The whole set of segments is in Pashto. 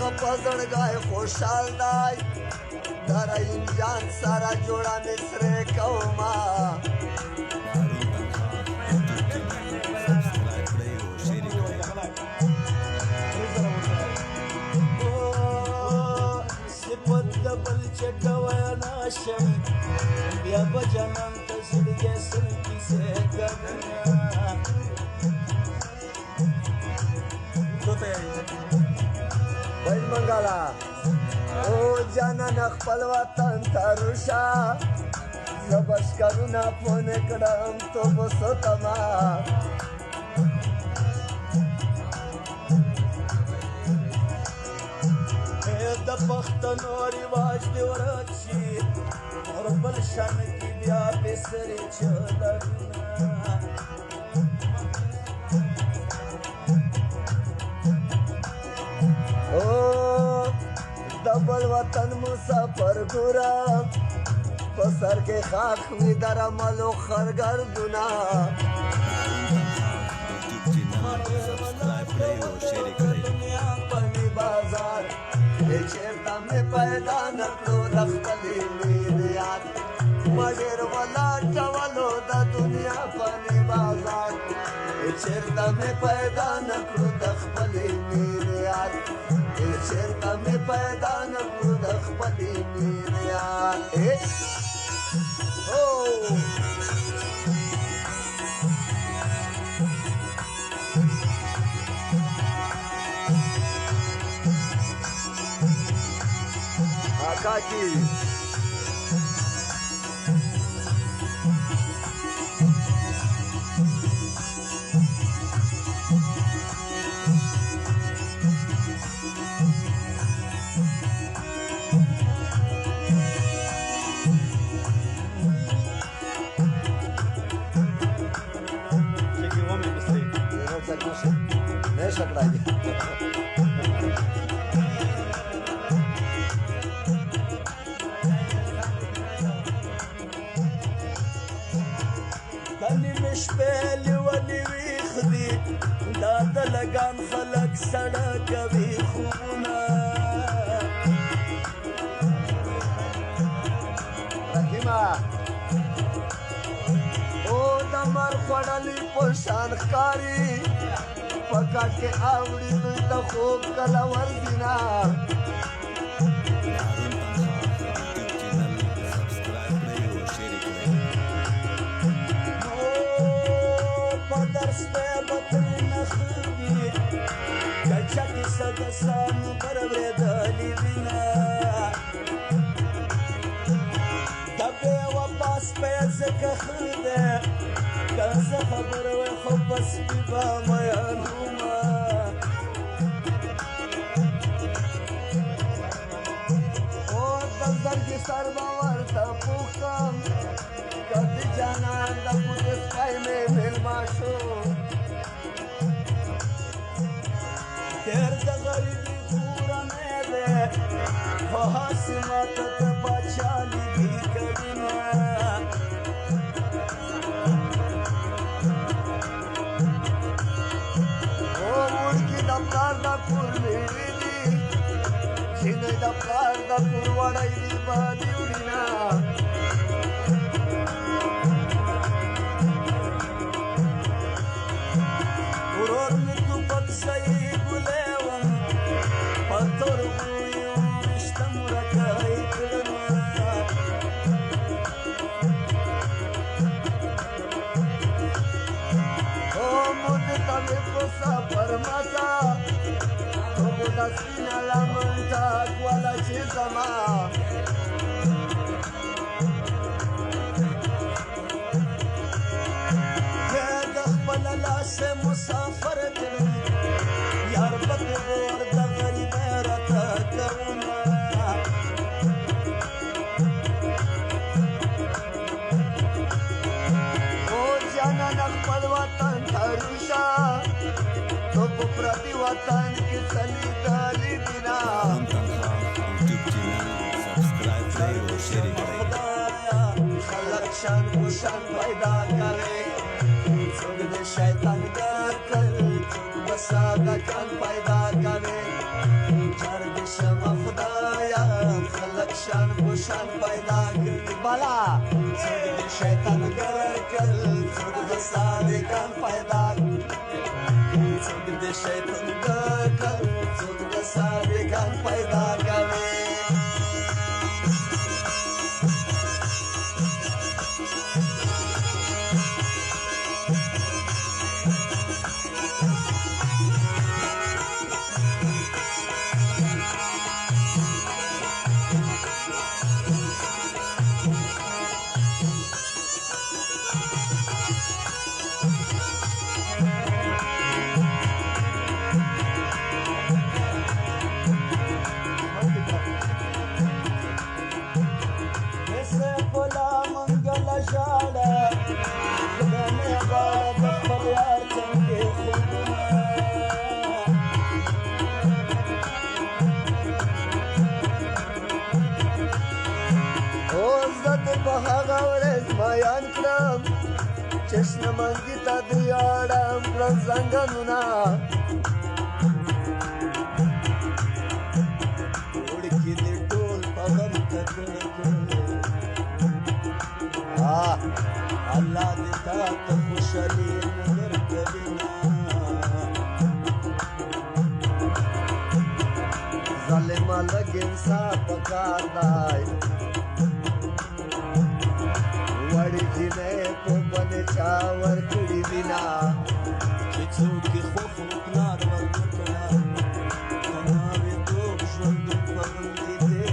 خپه زړګی خوشحال دی دریم جان سره جوړه مې سرې کومه صفت د بل چې کوی نشم بیا به جنم ته زړګی سل کیسې کومه بل منګالا او جانان خپل وطن ته روشه زه بشکرونه فون کړم تو به ستما د پښتنو رواج دې ورک شي اور بل شان کې بیا بې سرې چلرونه د بل وطن مسافر ګوره په سر کې خاک وي د رملو خرګردونه پني بازار چېرته مې پیدا نه کړو د خپلې مینې یاد ما ډېر ولټولو د دنیا پني بازار چېرته مې پیدا نه کړو د خپلې مینې یاد چېرته مې پیدا نه کړو د خپلې مینې یاد Kaki. شپې لیونې ویښ دي دا د لګان خلک سړه کوي خوبونه او د مر خوړلي په شان ښکاري په کټ کې اوړي دوی ته خوب کله ورځي نه کسان برورېدلي وینه د بې وفا سپی ځکه ښه دی که زه خبره وی خو په سپي به مین ومه او د زرګې سر به ورته پوښتم که د جانان د پوتې سپی مې مېلمه شو تیر د غریبي کورنۍ دی خو هسې ماته ته باچا لیدي کوینه او وړکي د پلار د کور میوې دي ځینې د پلار د کور وړی دي بادي وړینه ورور مې ټوپک صحیح Sina la manta kuala chizama Keda khpala la se musafir din Yar bakor da gharib rata kauna O jana khpal watan tharusha To prati watan ki sali شان شان پیدا کرے څوک د شیطان ګر کړ بسا د کان پیدا کرے شمه خدایا خلک شان په شان پیدا کړي بالا څوک د شیطان ګر کړ څوک د صادقان پیدا څوک د شیطان ګر کړ څوک د صادقان پیدا کوي چشنمنگی تا دیارم رنزنگانونا اوڑکی دی ٹول پغم تکڑکڑ اللہ دیتا تا خوشالی نظر کبینا ظالمہ لگ انصاف پکار دائی وړي جنې په بل چاور کړي وینا چې څوک خو خو پلار ورکړه تناوي دوب ژوند په دې تیر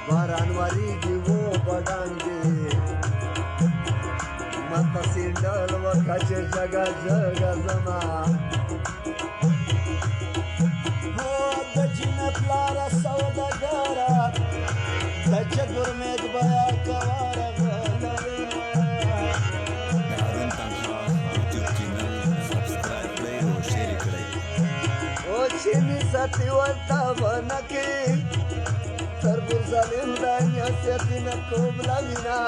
باران واري دی وو بډانګي ماته سیندل وکړه جګا جګا زما هو د جنت لار سوداګرا تجبر میں دوبارہ کوارا هارون تنها یوټیوب چینل سبسکرایب کړئ او شیر کړئ او چینی ساتي ورته ونکي تربور ظالم دانیا سیتینا کوبلا وینا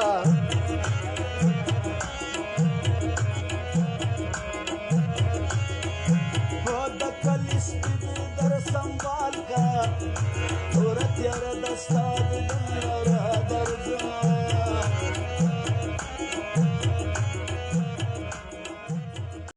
خود کلیس در سنبال کا تورت یار دستا